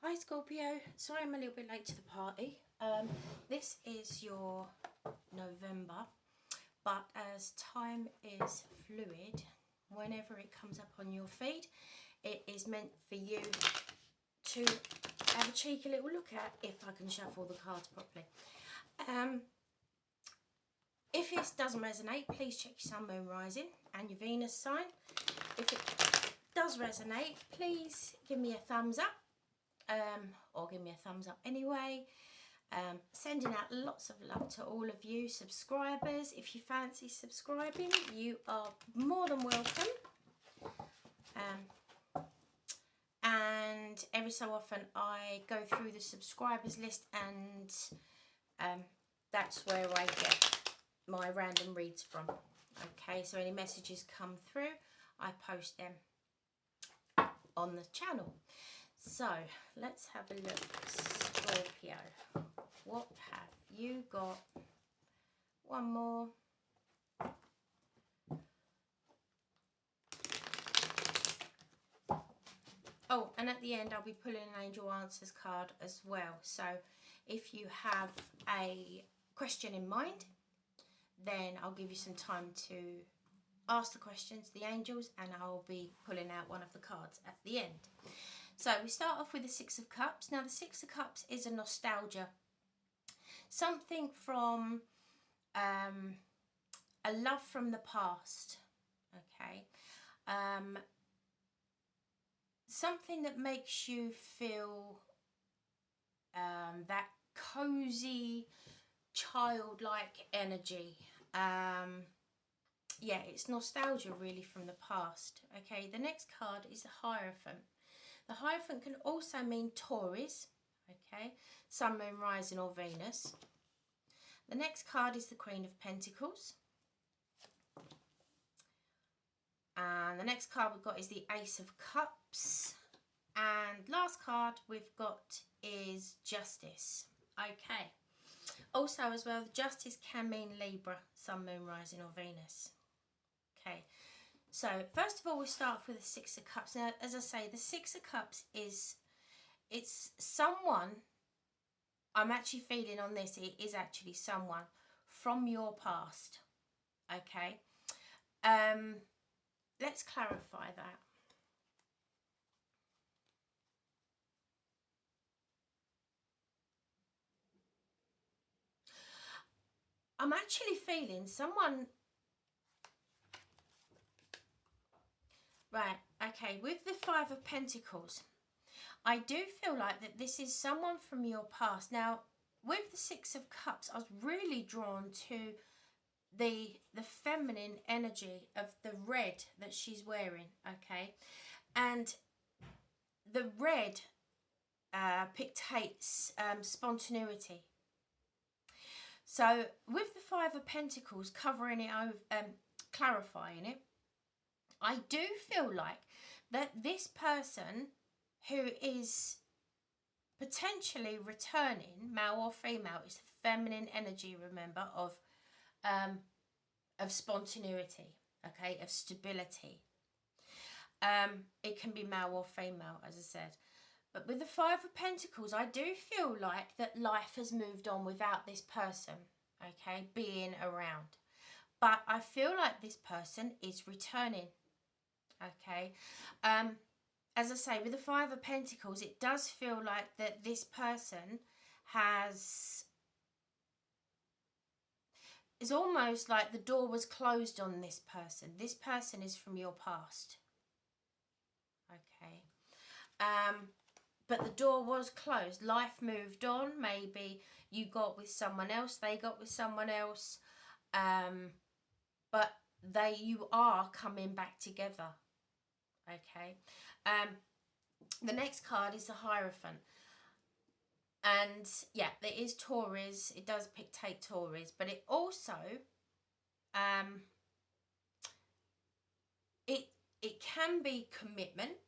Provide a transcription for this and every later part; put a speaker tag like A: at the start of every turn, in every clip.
A: Hi Scorpio, sorry I'm a little bit late to the party. This is your November, but as time is fluid, whenever it comes up on your feed, it is meant for you to have a cheeky little look at, if I can shuffle the cards properly. If this doesn't resonate, please check your sun, moon, rising and your Venus sign. If it does resonate, please give me a thumbs up. Or give me a thumbs up anyway. Sending out lots of love to all of you subscribers. If you fancy subscribing, you are more than welcome. And every so often I go through the subscribers list, and that's where I get my random reads from. Okay, so any messages come through, I post them on the channel. So let's have a look, Scorpio. What have you got? One more. Oh, and at the end I'll be pulling an Angel Answers card as well. So if you have a question in mind, then I'll give you some time to ask the questions to the angels, and I'll be pulling out one of the cards at the end. So we start off with the Six of Cups. Now the Six of Cups is a nostalgia. Something from a love from the past. Okay. Something that makes you feel that cozy, childlike energy. Yeah, it's nostalgia really from the past. Okay, the next card is the Hierophant. The Hierophant can also mean Taurus, okay, Sun, Moon, Rising or Venus. The next card is the Queen of Pentacles. And the next card we've got is the Ace of Cups. And last card we've got is Justice. Okay. Also as well, Justice can mean Libra, Sun, Moon, Rising or Venus. Okay. So first of all, we start off with the Six of Cups. Now, as I say, the Six of Cups it's someone, I'm actually feeling on this, it is actually someone from your past. Okay. Let's clarify that. I'm actually feeling someone. Right, okay, with the Five of Pentacles, I do feel like that this is someone from your past. Now, with the Six of Cups, I was really drawn to the feminine energy of the red that she's wearing, okay? And the red dictates spontaneity. So, with the Five of Pentacles covering it over, clarifying it, I do feel like that this person who is potentially returning, male or female, is the feminine energy, remember, of spontaneity, okay, of stability. It can be male or female, as I said. But with the Five of Pentacles, I do feel like that life has moved on without this person, okay, being around. But I feel like this person is returning. Okay, as I say, with the Five of Pentacles, it does feel like that this person is almost like the door was closed on this person. This person is from your past. Okay, but the door was closed. Life moved on. Maybe you got with someone else, they got with someone else, but you are coming back together. Okay, the next card is the Hierophant, and yeah, there is Taurus. It does dictate Taurus, but it also it can be commitment,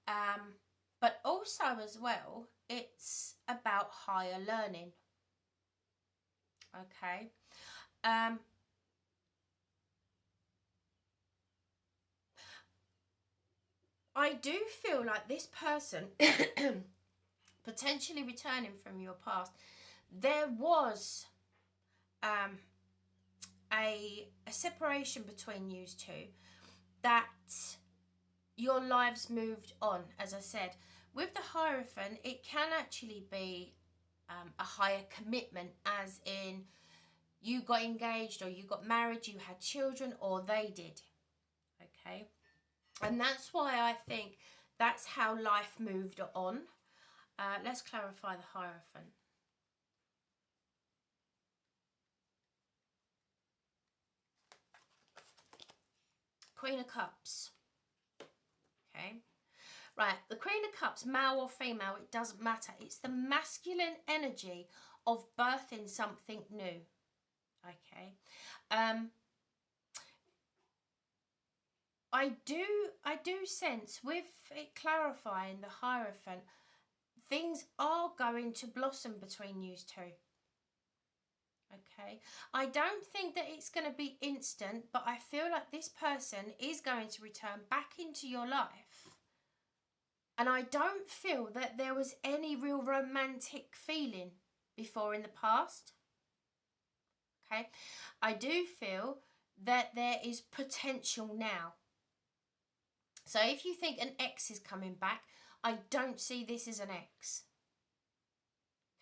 A: but also as well it's about higher learning. Okay, I do feel like this person potentially returning from your past, there was a separation between you two, that your lives moved on. As I said, with the Hierophant, it can actually be a higher commitment, as in you got engaged or you got married, you had children, or they did. Okay, and that's why I think that's how life moved on. Let's clarify the Hierophant. Queen of Cups. Okay. Right, the Queen of Cups, male or female, it doesn't matter. It's the masculine energy of birthing something new. Okay. I do sense, with it clarifying the Hierophant, things are going to blossom between you two. Okay, I don't think that it's going to be instant, but I feel like this person is going to return back into your life. And I don't feel that there was any real romantic feeling before in the past. Okay, I do feel that there is potential now. So if you think an ex is coming back, I don't see this as an ex.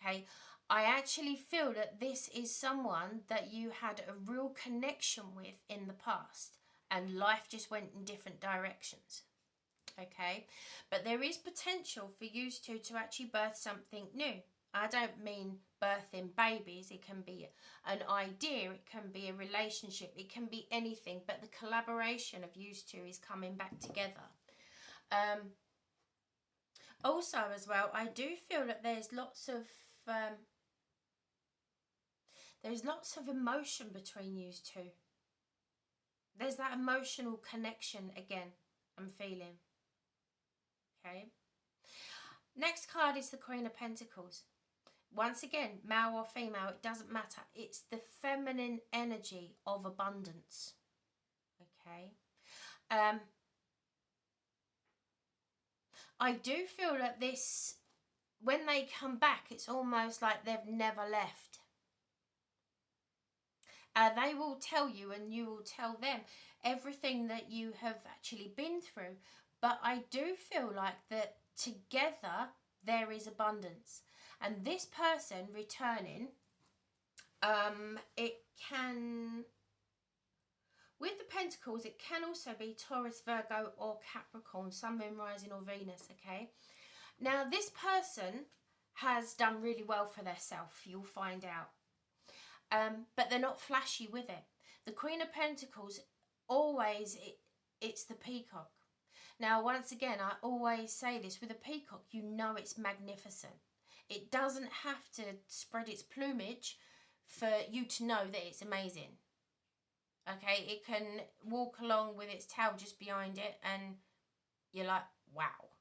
A: Okay, I actually feel that this is someone that you had a real connection with in the past, and life just went in different directions. Okay, but there is potential for you two to actually birth something new. I don't mean birthing babies. It can be an idea, it can be a relationship, it can be anything, but the collaboration of you two is coming back together. Also as well, I do feel that there's lots of emotion between you two. There's that emotional connection again, I'm feeling. Okay. Next card is the Queen of Pentacles. Once again, male or female, it doesn't matter. It's the feminine energy of abundance. Okay. I do feel that this, when they come back, it's almost like they've never left. They will tell you, and you will tell them, everything that you have actually been through. But I do feel like that together there is abundance. And this person returning, it can, with the Pentacles, it can also be Taurus, Virgo, or Capricorn, Sun, Moon, Rising, or Venus, okay? Now, this person has done really well for themselves, you'll find out. But they're not flashy with it. The Queen of Pentacles, always, it's the peacock. Now, once again, I always say this, with a peacock, you know it's magnificent. It doesn't have to spread its plumage for you to know that it's amazing. Okay, it can walk along with its tail just behind it and you're like, wow.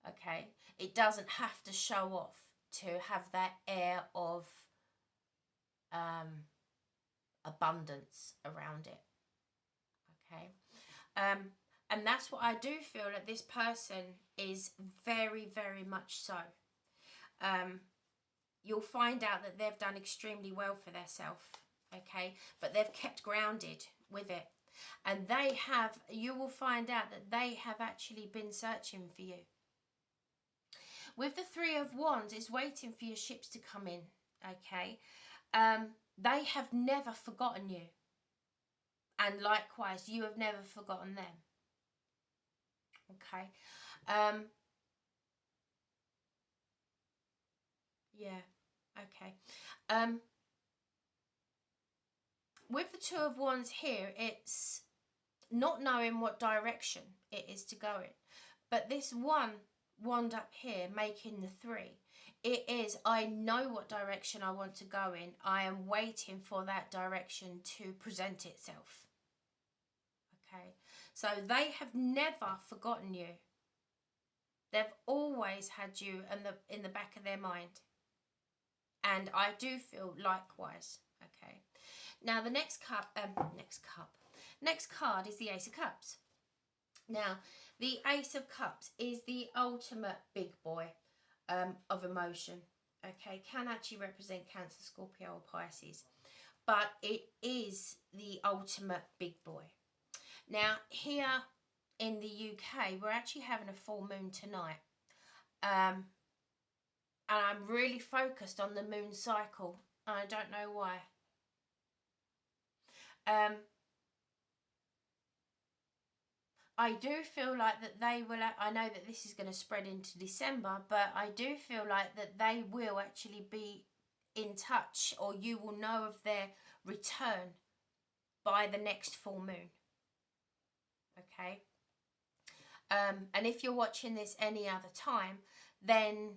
A: Okay, it doesn't have to show off to have that air of abundance around it. Okay, and that's what I do feel that this person is very, very much so. You'll find out that they've done extremely well for themselves, okay, but they've kept grounded with it, and you will find out that they have actually been searching for you. With the Three of Wands, it's waiting for your ships to come in, okay. They have never forgotten you, and likewise you have never forgotten them. Okay. Yeah. Okay. With the Two of Wands here, it's not knowing what direction it is to go in. But this one wand up here, making the three, it is, I know what direction I want to go in. I am waiting for that direction to present itself. Okay. So they have never forgotten you. They've always had you in the back of their mind. And I do feel likewise. Okay. Now the next card is the Ace of Cups. Now, the Ace of Cups is the ultimate big boy of emotion. Okay, can actually represent Cancer, Scorpio, or Pisces, but it is the ultimate big boy. Now, here in the UK, we're actually having a full moon tonight. And I'm really focused on the moon cycle. I don't know why. I do feel like that they will, I know that this is going to spread into December, but I do feel like that they will actually be in touch, or you will know of their return by the next full moon. Okay. And if you're watching this any other time, then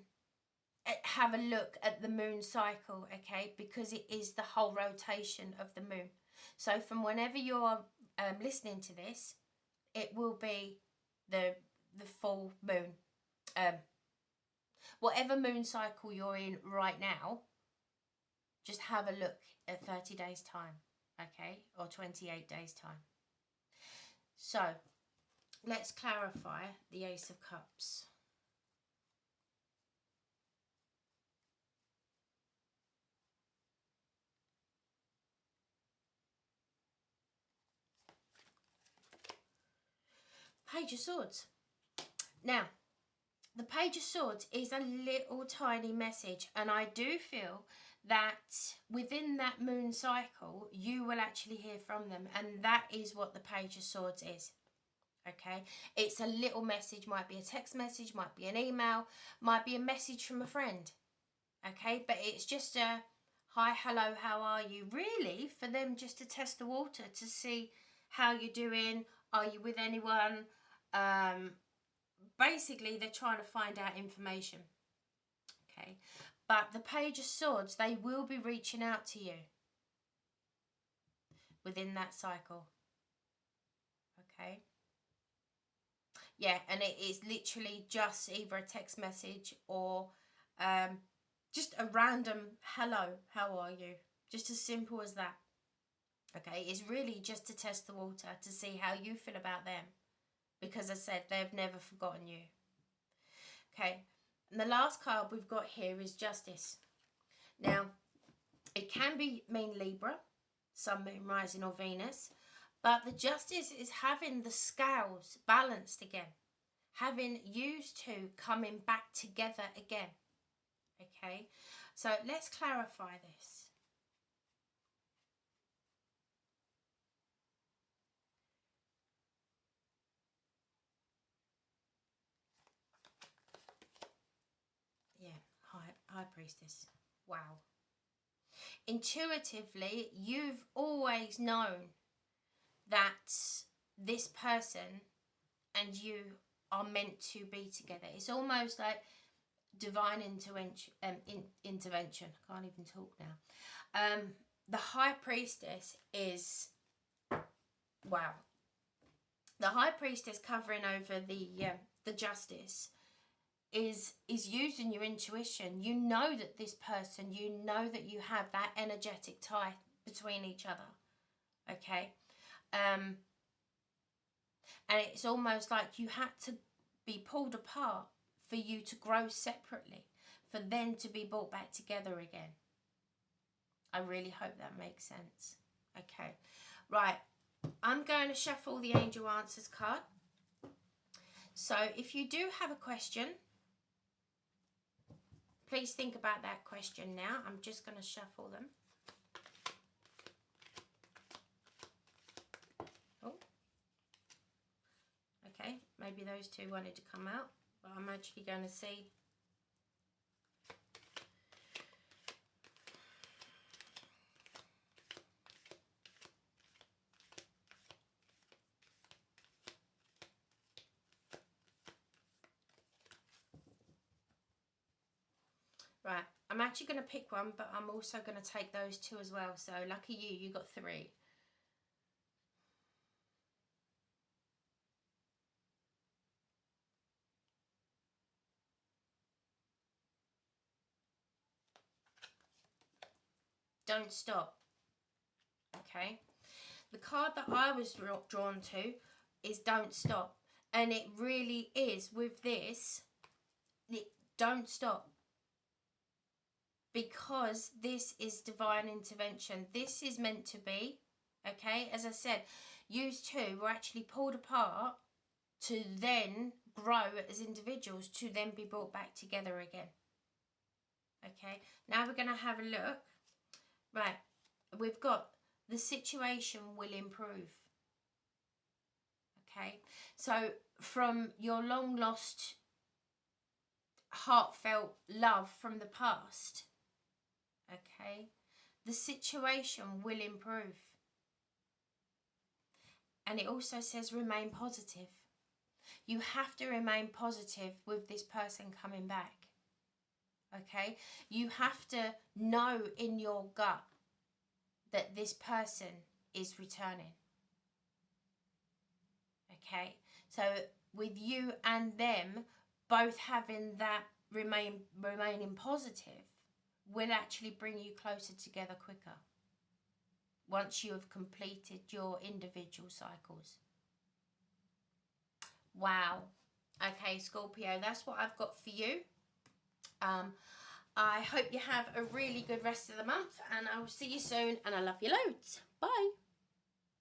A: have a look at the moon cycle, okay, because it is the whole rotation of the moon. So from whenever you're listening to this, it will be the full moon. Whatever moon cycle you're in right now, just have a look at 30 days time, okay, or 28 days time. So let's clarify the Ace of Cups. Page of Swords. Now, the Page of Swords is a little tiny message, and I do feel that within that moon cycle, you will actually hear from them, and that is what the Page of Swords is. Okay, it's a little message, might be a text message, might be an email, might be a message from a friend. Okay, but it's just a hi, hello, how are you? Really, for them just to test the water, to see how you're doing. Are you with anyone? Basically, they're trying to find out information. Okay, but the Page of Swords, they will be reaching out to you within that cycle. Okay. Yeah, and it is literally just either a text message or just a random hello, how are you? Just as simple as that. Okay, it's really just to test the water, to see how you feel about them, because as I said, they've never forgotten you. Okay, and the last card we've got here is Justice. Now, it can mean Libra, Sun, Moon, Rising, or Venus, but the Justice is having the scales balanced again, having used two coming back together again. Okay, so let's clarify this. Yeah, High Priestess. Wow. Intuitively, you've always known that this person and you are meant to be together. It's almost like divine intervention. Intervention. I can't even talk now. The High Priestess is, wow. The High Priestess covering over the Justice is using your intuition. You know that this person, you know that you have that energetic tie between each other. Okay. And it's almost like you had to be pulled apart for you to grow separately, for then to be brought back together again. I really hope that makes sense. Okay, right, I'm going to shuffle the Angel Answers card. So if you do have a question, please think about that question now. I'm just going to shuffle them. Oh, okay, maybe those two wanted to come out, but I'm actually going to see. Right, I'm actually going to pick one, but I'm also going to take those two as well. So lucky you, you got three. Don't stop. Okay. The card that I was drawn to is Don't Stop. And it really is with this, don't stop. Because this is divine intervention. This is meant to be, okay? As I said, you two were actually pulled apart to then grow as individuals, to then be brought back together again. Okay, now we're going to have a look. Right, we've got the situation will improve. Okay, so from your long lost heartfelt love from the past, okay, the situation will improve. And it also says remain positive. You have to remain positive with this person coming back. Okay, you have to know in your gut that this person is returning. Okay, so with you and them both having that remaining positive will actually bring you closer together quicker once you have completed your individual cycles. Wow. Okay, Scorpio, that's what I've got for you. I hope you have a really good rest of the month, and I will see you soon, and I love you loads. Bye.